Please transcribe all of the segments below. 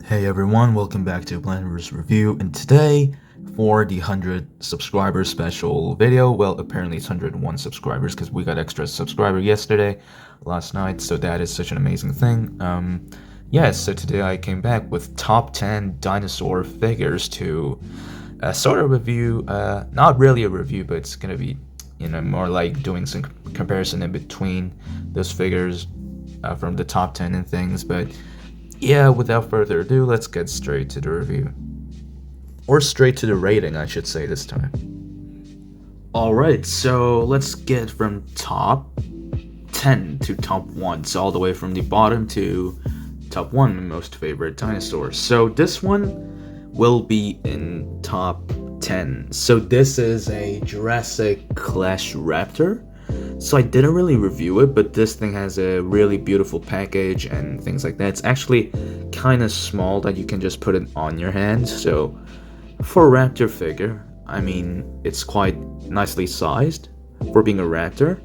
Hey everyone, welcome back to Blender's Review, and today, for the 100 subscriber special video, well, apparently it's 101 subscribers because we got extra subscriber last night, so that is such an amazing thing. So today I came back with top 10 dinosaur figures to sort of review, not really a review, but it's gonna be, more like doing some comparison in between those figures from the top 10 and things, but yeah, without further ado, let's get straight to the review. Or straight to the rating, I should say this time. Alright, so let's get from top 10 to top 1. So all the way from the bottom to top 1, most favorite dinosaurs. So this one will be in top 10. So this is a Jurassic Clash raptor. So I didn't really review it, but this thing has a really beautiful package and things like that. It's actually kind of small that you can just put it on your hand. So for a raptor figure, I mean, it's quite nicely sized for being a raptor.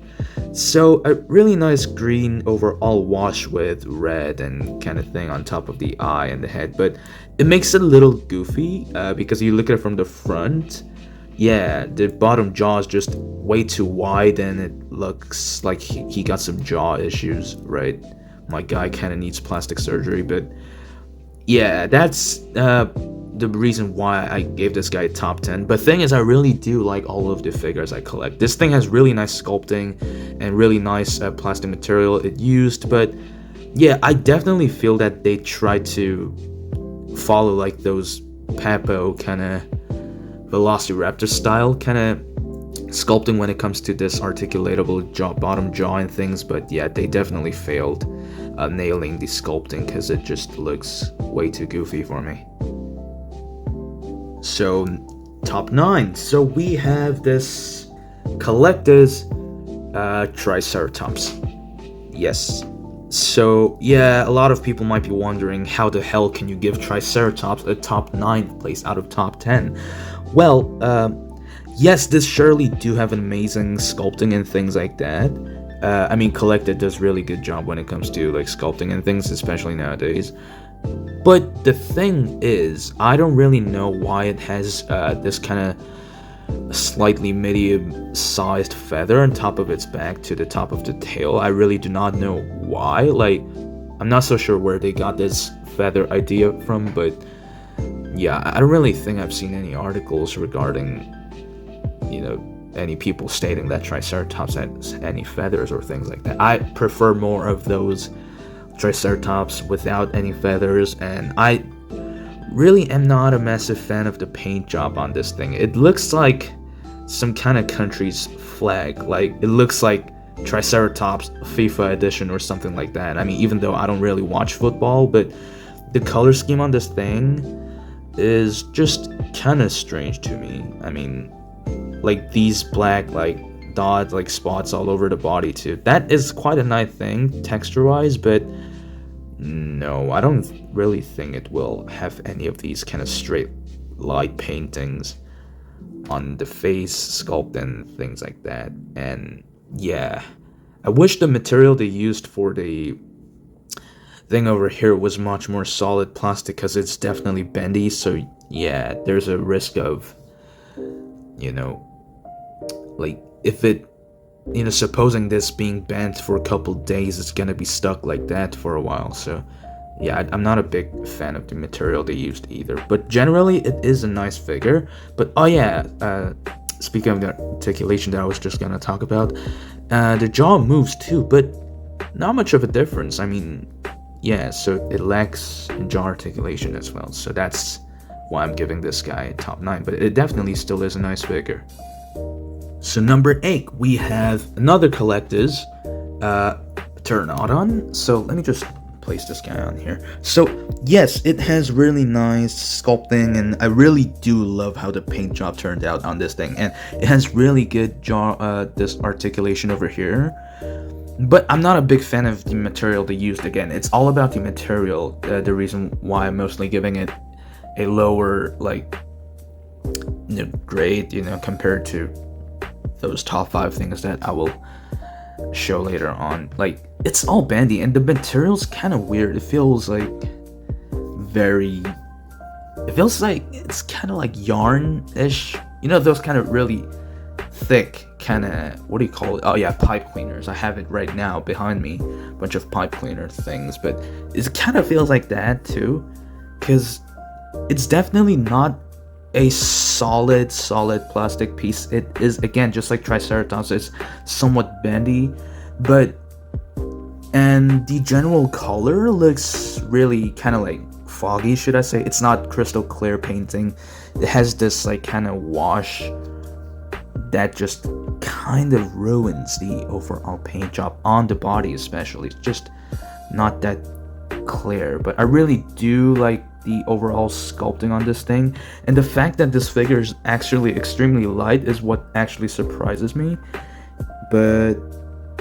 So a really nice green overall wash with red and kind of thing on top of the eye and the head. But it makes it a little goofy because you look at it from the front. Yeah, the bottom jaw is just way too wide and it looks like he got some jaw issues, right? My guy kind of needs plastic surgery, but yeah, that's the reason why I gave this guy a top 10. But thing is, I really do like all of the figures I collect. This thing has really nice sculpting and really nice plastic material it used, but yeah, I definitely feel that they tried to follow like those Papo kind of Velociraptor style kind of sculpting when it comes to this articulatable bottom jaw and things, but yeah, they definitely failed nailing the sculpting because it just looks way too goofy for me. So top 9, so we have this collector's Triceratops. Yes, so yeah, a lot of people might be wondering how the hell can you give Triceratops a top 9th place out of top 10. Well, yes, this surely do have an amazing sculpting and things like that. I mean, Collected does really good job when it comes to like sculpting and things, especially nowadays. But the thing is, I don't really know why it has this kind of slightly medium-sized feather on top of its back to the top of the tail. I really do not know why. Like, I'm not so sure where they got this feather idea from, but yeah, I don't really think I've seen any articles regarding, any people stating that Triceratops has any feathers or things like that. I prefer more of those Triceratops without any feathers, and I really am not a massive fan of the paint job on this thing. It looks like some kind of country's flag. Like, it looks like Triceratops FIFA edition or something like that. I mean, even though I don't really watch football, but the color scheme on this thing is just kind of strange to me. I mean, like these black like dots, like spots all over the body too. That is quite a nice thing texture-wise, but no, I don't really think it will have any of these kind of straight light paintings on the face sculpt and things like that. And yeah, I wish the material they used for the thing over here was much more solid plastic because it's definitely bendy. So yeah, there's a risk of, like if it, supposing this being bent for a couple days, it's gonna be stuck like that for a while. So yeah, I'm not a big fan of the material they used either, but generally it is a nice figure. But oh yeah, speaking of the articulation that I was just gonna talk about, the jaw moves too, but not much of a difference. I mean, yeah, so it lacks jaw articulation as well, so that's why I'm giving this guy a top 9, but it definitely still is a nice figure. So number 8, we have another collector's Pteranodon. So let me just place this guy on here. So yes, it has really nice sculpting, and I really do love how the paint job turned out on this thing, and it has really good jaw, this articulation over here. But I'm not a big fan of the material they used. Again, it's all about the material, the reason why I'm mostly giving it a lower grade, compared to those top 5 things that I will show later on. Like, it's all bendy and the material's kind of weird. It feels like very, it feels like it's kind of like yarn-ish. You know, those kind of really thick kind of, what do you call it? Oh yeah, pipe cleaners. I have it right now behind me, a bunch of pipe cleaner things, but it kind of feels like that too, because it's definitely not a solid plastic piece. It is, again, just like Triceratops, it's somewhat bendy, and the general color looks really kind of like foggy, should I say. It's not crystal clear painting. It has this like kind of wash that just kind of ruins the overall paint job on the body, especially. It's just not that clear, but I really do like the overall sculpting on this thing, and the fact that this figure is actually extremely light is what actually surprises me. But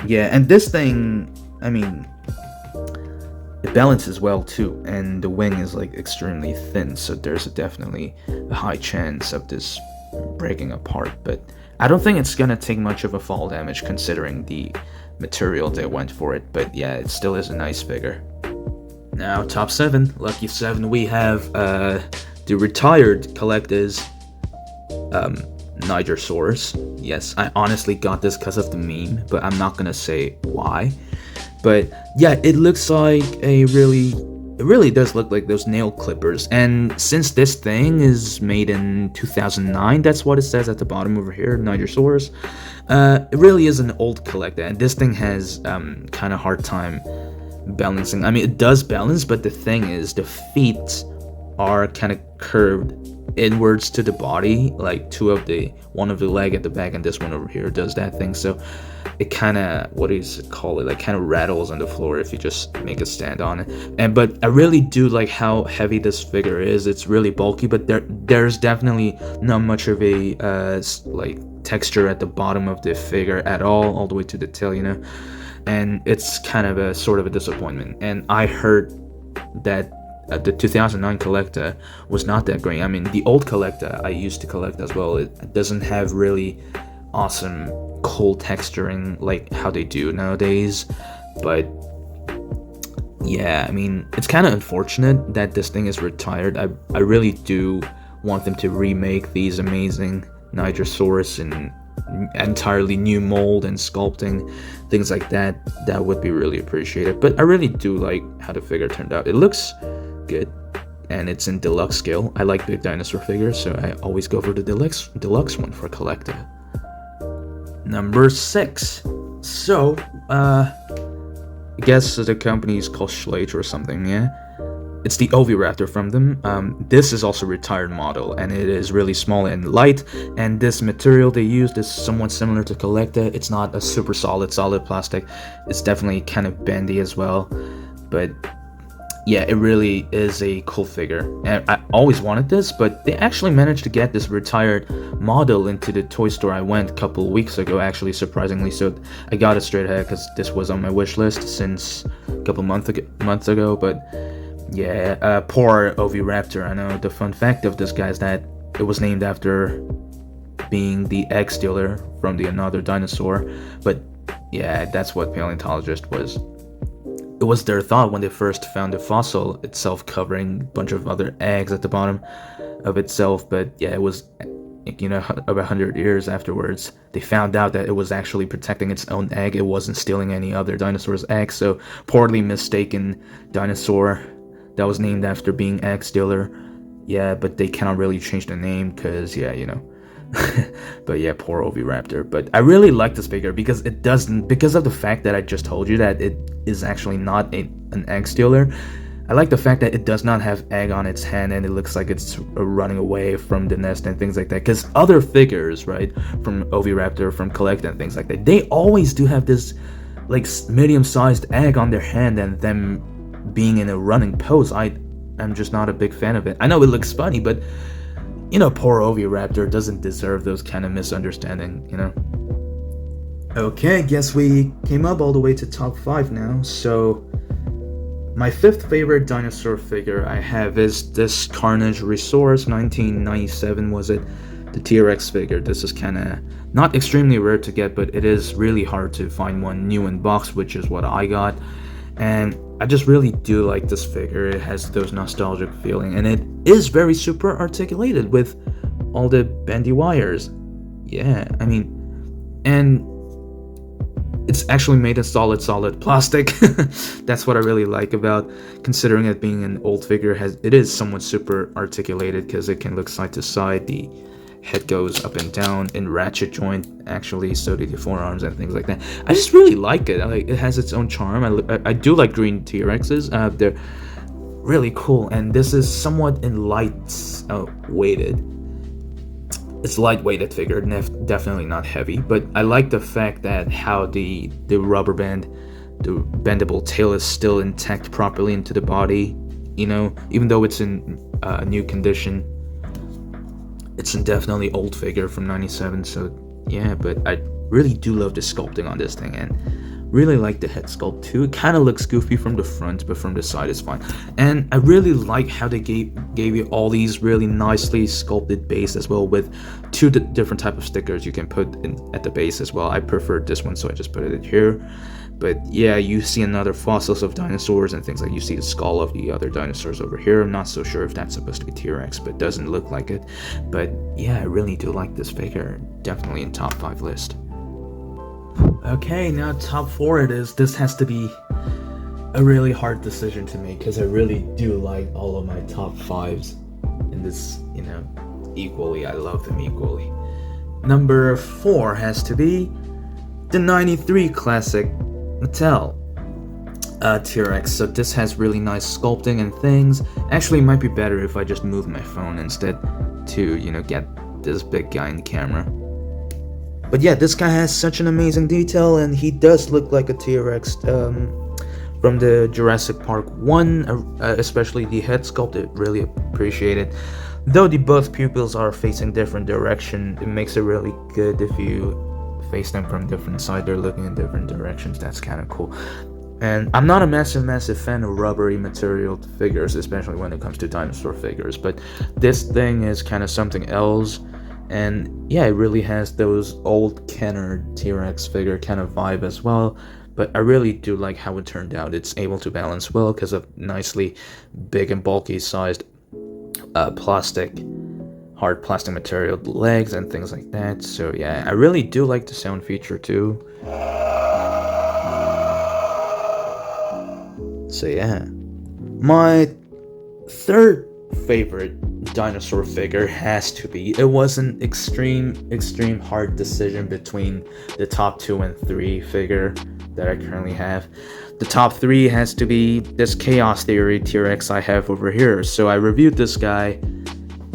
yeah, and this thing, I mean, it balances well too, and the wing is like extremely thin, so there's definitely a high chance of this breaking apart, but I don't think it's gonna take much of a fall damage considering the material they went for it. But yeah, it still is a nice figure. Now, top 7, lucky 7, we have the retired collector's Nigersaurus. Yes, I honestly got this because of the meme, but I'm not gonna say why. But yeah, it looks like it really does look like those nail clippers. And since this thing is made in 2009, that's what it says at the bottom over here, Nigersaurus. It really is an old collector, and this thing has kind of hard time balancing. I mean, it does balance, but the thing is, the feet are kind of curved inwards to the body, like one of the leg at the back, and this one over here does that thing. So it kind of, what do you call it, like kind of rattles on the floor if you just make a stand on it. But I really do like how heavy this figure is. It's really bulky, but there's definitely not much of a like texture at the bottom of the figure at all the way to the tail, you know. And it's kind of a sort of a disappointment. And I heard that the 2009 collector was not that great. I mean, the old collector I used to collect as well, it doesn't have really awesome cool texturing like how they do nowadays. But yeah, I mean, it's kind of unfortunate that this thing is retired. I really do want them to remake these amazing Nigersaurus in entirely new mold and sculpting, things like that. That would be really appreciated. But I really do like how the figure turned out. It looks good, and it's in deluxe scale. I like big dinosaur figures, so I always go for the deluxe one for collector. Number 6. So I guess the company is called Schlage or something. Yeah, it's the Oviraptor from them. This is also a retired model, and it is really small and light, and this material they used is somewhat similar to Collecta. It's not a super solid plastic. It's definitely kind of bendy as well, but yeah, it really is a cool figure. And I always wanted this, but they actually managed to get this retired model into the toy store I went a couple weeks ago, actually, surprisingly. So I got it straight ahead because this was on my wish list since a couple months ago. But yeah, poor Oviraptor. I know the fun fact of this guy is that it was named after being the egg stealer from the another dinosaur. But yeah, that's what paleontologist was. It was their thought when they first found the fossil itself covering a bunch of other eggs at the bottom of itself. But yeah, it was, you know, about 100 years afterwards, they found out that it was actually protecting its own egg. It wasn't stealing any other dinosaur's eggs. So poorly mistaken dinosaur that was named after being egg stealer. Yeah, but they cannot really change the name because, yeah, you know. But yeah, poor Oviraptor. But I really like this figure because it doesn't, because of the fact that I just told you that it is actually not an egg stealer. I like the fact that it does not have egg on its hand and it looks like it's running away from the nest and things like that. Because other figures, right, from Oviraptor, from Collect and things like that, they always do have this like medium-sized egg on their hand and them being in a running pose. I'm just not a big fan of it. I know it looks funny, but you know, poor Oviraptor doesn't deserve those kind of misunderstanding, you know? Okay, guess we came up all the way to top 5 now. So my 5th favorite dinosaur figure I have is this Carnage Resource, 1997 was it? The TRex figure. This is kind of not extremely rare to get, but it is really hard to find one new in box, which is what I got. And I just really do like this figure. It has those nostalgic feeling, and it is very super articulated with all the bendy wires. Yeah, I mean, and it's actually made in solid plastic. That's what I really like about, considering it being an old figure. It is somewhat super articulated because it can look side to side. The head goes up and down in ratchet joint, actually, so do the forearms and things like that. I just really like it. It has its own charm. I do like green T-Rexes. They're really cool, and this is somewhat in weighted. It's lightweighted figure, definitely not heavy, but I like the fact that how the rubber band, the bendable tail is still intact properly into the body, you know, even though it's in new condition. It's a definitely old figure from 97, so yeah, but I really do love the sculpting on this thing, and really like the head sculpt too. It kind of looks goofy from the front, but from the side it's fine. And I really like how they gave you all these really nicely sculpted base as well, with two different type of stickers you can put in at the base as well. I preferred this one, so I just put it in here. But yeah, you see another fossils of dinosaurs and things like, you see the skull of the other dinosaurs over here. I'm not so sure if that's supposed to be T-Rex, but doesn't look like it. But yeah, I really do like this figure. Definitely in top 5 list. Okay, now top 4 it is. This has to be a really hard decision to make because I really do like all of my top 5s in this, you know, equally. I love them equally. Number 4 has to be the 93 classic Mattel T-Rex. So this has really nice sculpting and things. Actually, it might be better if I just move my phone instead to, you know, get this big guy in the camera. But yeah, this guy has such an amazing detail, and he does look like a T-Rex from the Jurassic Park 1, especially the head sculpt. I really appreciate it. Though the both pupils are facing different direction, it makes it really good if you face them from different sides. They're looking in different directions. That's kind of cool. And I'm not a massive fan of rubbery material figures, especially when it comes to dinosaur figures, but this thing is kind of something else. And yeah, it really has those old Kenner T-Rex figure kind of vibe as well. But I really do like how it turned out. It's able to balance well because of nicely big and bulky sized hard plastic material legs and things like that. So yeah, I really do like the sound feature too. So yeah, my third favorite dinosaur figure has to be, it was an extreme hard decision between the top 2 and 3 figure that I currently have. The top 3 has to be this Chaos Theory T-Rex I have over here. So I reviewed this guy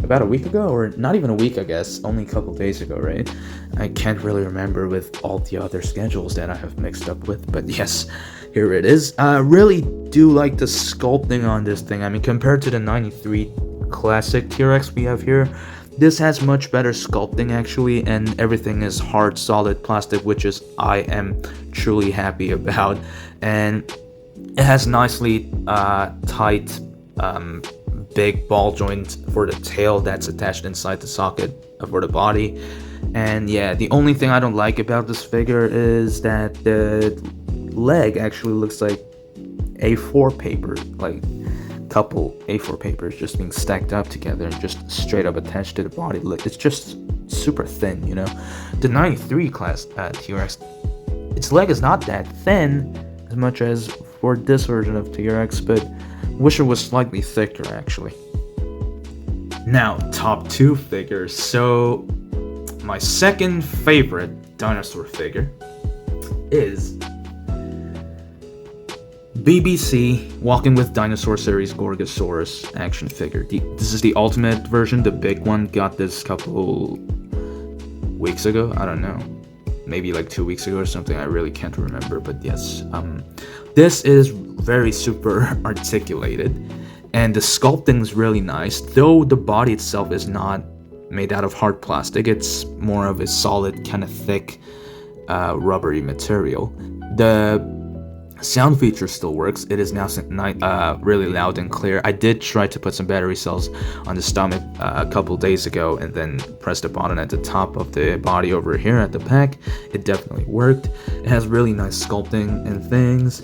about a week ago, or not even a week, I guess, only a couple days ago, right? I can't really remember with all the other schedules that I have mixed up with, but yes, here it is. I really do like the sculpting on this thing. I mean, compared to the 93 classic T-Rex we have here, this has much better sculpting actually, and everything is hard solid plastic, which is I am truly happy about. And it has nicely tight big ball joint for the tail that's attached inside the socket for the body. And yeah, the only thing I don't like about this figure is that the leg actually looks like A4 paper, like couple A4 papers just being stacked up together and just straight up attached to the body. It's just super thin, you know. The 93 class T-Rex, its leg is not that thin as much as for this version of T-Rex, but wish it was slightly thicker actually. Now, top 2 figures. So my second favorite dinosaur figure is BBC Walking with Dinosaur series Gorgosaurus action figure. This is the ultimate version, the big one. Got this couple weeks ago, I don't know, maybe like 2 weeks ago or something. I really can't remember, but yes, this is very super articulated, and the sculpting is really nice. Though the body itself is not made out of hard plastic, it's more of a solid, kind of thick, rubbery material. The sound feature still works. It is now really loud and clear. I did try to put some battery cells on the stomach a couple days ago and then press the button at the top of the body over here at the pack. It definitely worked. It has really nice sculpting and things.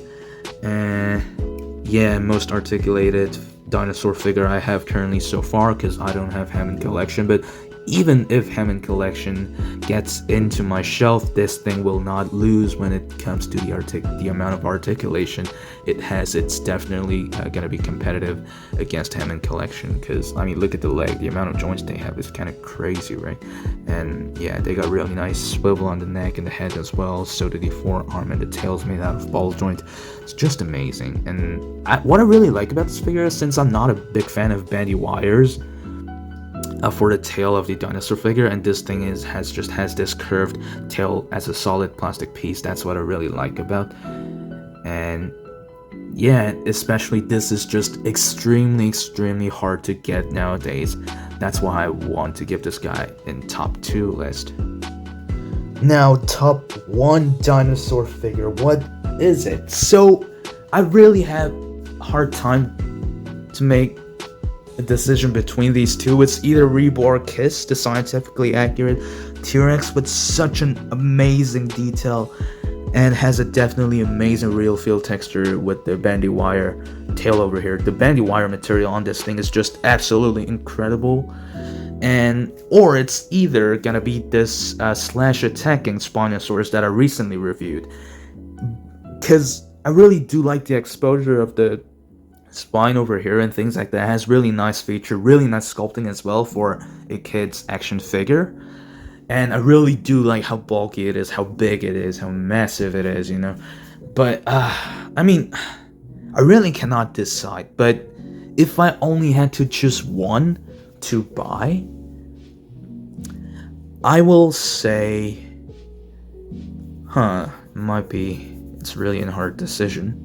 And yeah, most articulated dinosaur figure I have currently so far, because I don't have Hammond Collection. But even if Hammond Collection gets into my shelf, this thing will not lose when it comes to the amount of articulation it has. It's definitely gonna be competitive against Hammond Collection, because I mean, look at the leg, the amount of joints they have is kind of crazy, right? And yeah, they got really nice swivel on the neck and the head as well. So do the forearm, and the tail's made out of ball joint. It's just amazing. And what I really like about this figure is, since I'm not a big fan of bendy wires for the tail of the dinosaur figure, and this thing has this curved tail as a solid plastic piece. That's what I really like about. And yeah, especially this is just extremely hard to get nowadays. That's why I want to give this guy in top 2 list. Now, top 1 dinosaur figure, what is it? So I really have a hard time to make a decision between these two. It's either Reborn Kiss, the scientifically accurate T-Rex with such an amazing detail and has a definitely amazing real feel texture with the bandy wire tail over here. The bandy wire material on this thing is just absolutely incredible. Or it's either gonna be this slash attacking Spinosaurus that I recently reviewed, because I really do like the exposure of the spine over here and things like that. It has really nice feature, really nice sculpting as well for a kid's action figure. And I really do like how bulky it is, how big it is, how massive it is, you know. But I mean, I really cannot decide. But if I only had to choose one to buy, I will say, it's really a hard decision.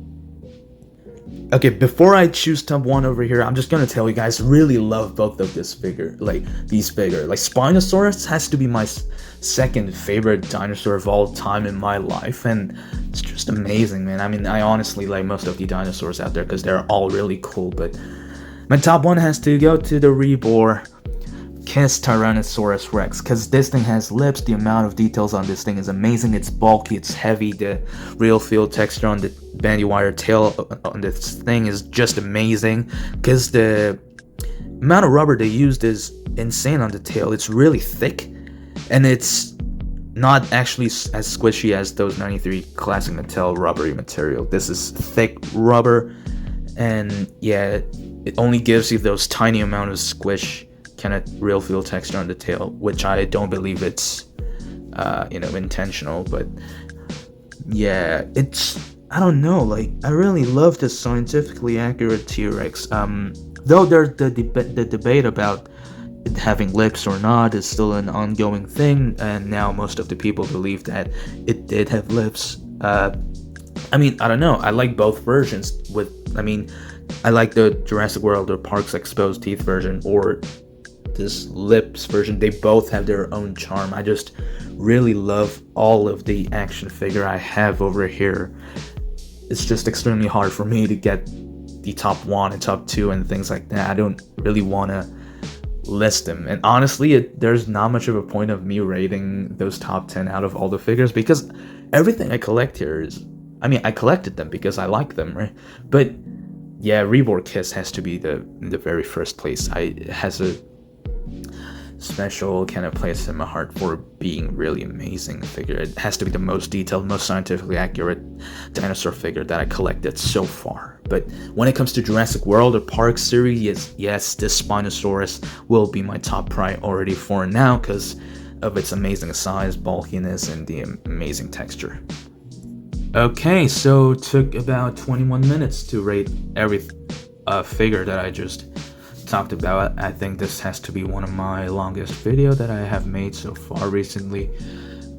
Okay, before I choose top 1 over here, I'm just gonna tell you guys, really love both of these figures. Like Spinosaurus has to be my second favorite dinosaur of all time in my life, and it's just amazing, man. I mean, I honestly like most of the dinosaurs out there because they're all really cool, but my top 1 has to go to the Reborn Kiss Tyrannosaurus Rex, because this thing has lips. The amount of details on this thing is amazing. It's bulky, it's heavy. The real feel texture on the bandy wire tail on this thing is just amazing, because the amount of rubber they used is insane on the tail. It's really thick, and it's not actually as squishy as those 93 classic Mattel rubbery material. This is thick rubber, and yeah, it only gives you those tiny amount of squish, kind of real feel texture on the tail, which I don't believe it's intentional. But yeah, I don't know, like, I really love the scientifically accurate T-Rex. Though there's the debate about it having lips or not is still an ongoing thing, and now most of the people believe that it did have lips. I mean, I don't know, I like both versions. I like the Jurassic World or Parks Exposed Teeth version, or this lips version. They both have their own charm. I just really love all of the action figure I have over here. It's just extremely hard for me to get the top 1 and top 2 and things like that. I don't really want to list them, and honestly, there's not much of a point of me rating those top 10 out of all the figures, because everything I collect here is, I collected them because I like them, right? But yeah, Reborn Kiss has to be the very first place. It has a special kind of place in my heart for being really amazing figure. It has to be the most detailed, most scientifically accurate dinosaur figure that I collected so far. But when it comes to Jurassic World or Park series, yes, this Spinosaurus will be my top priority for now because of its amazing size, bulkiness, and the amazing texture. Okay, so it took about 21 minutes to rate every figure that I just talked about. I think this has to be one of my longest video that I have made so far recently.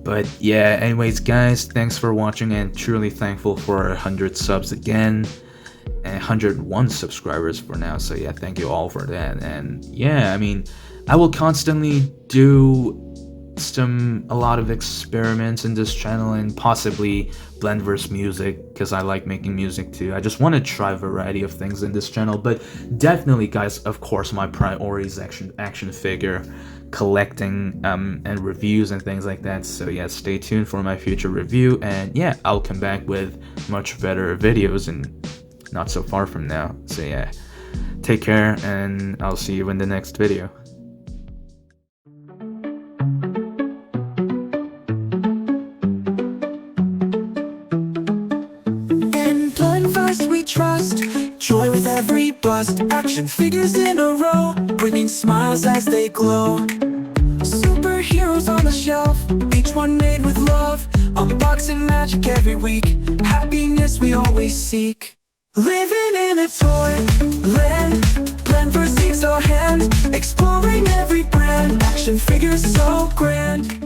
But yeah, anyways guys, thanks for watching, and truly thankful for 100 subs again and 101 subscribers for now. So yeah, thank you all for that. And yeah, I will constantly do a lot of experiments in this channel, and possibly blend versus music, because I like making music too. I just want to try a variety of things in this channel. But definitely guys, of course, my priorities action figure collecting and reviews and things like that. So yeah, stay tuned for my future review, and yeah, I'll come back with much better videos and not so far from now. So yeah, take care, and I'll see you in the next video. In Blendverse we trust, joy with every bust. Action figures in a row, bringing smiles as they glow. Superheroes on the shelf, each one made with love. Unboxing magic every week, happiness we always seek. Living in a toy land, Blendverse seeks our hand. Exploring every brand, action figures so grand.